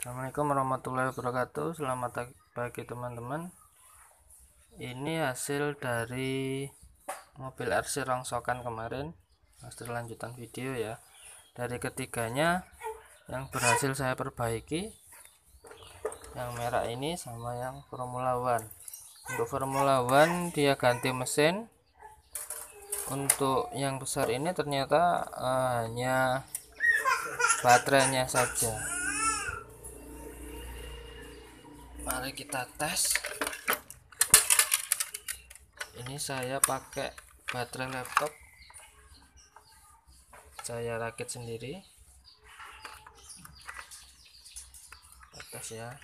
Assalamualaikum warahmatullahi wabarakatuh. Selamat pagi teman-teman. Ini hasil dari mobil RC rongsokan kemarin, hasil lanjutan video ya. Dari ketiganya yang berhasil saya perbaiki, yang merah ini sama yang Formula One. Untuk Formula One dia ganti mesin. Untuk yang besar ini ternyata hanya baterainya saja. Mari kita tes. Ini saya pakai baterai laptop, saya rakit sendiri. Kita tes ya.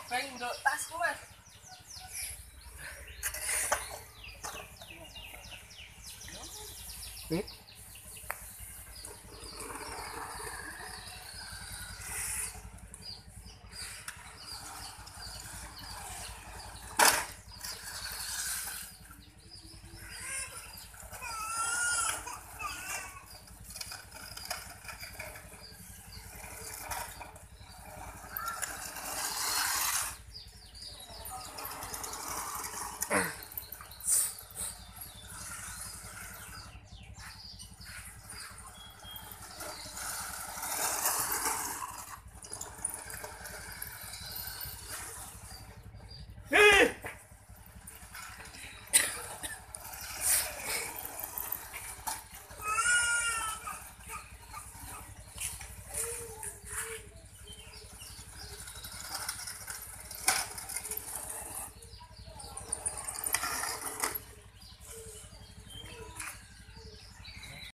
Oke, untuk tasku mas.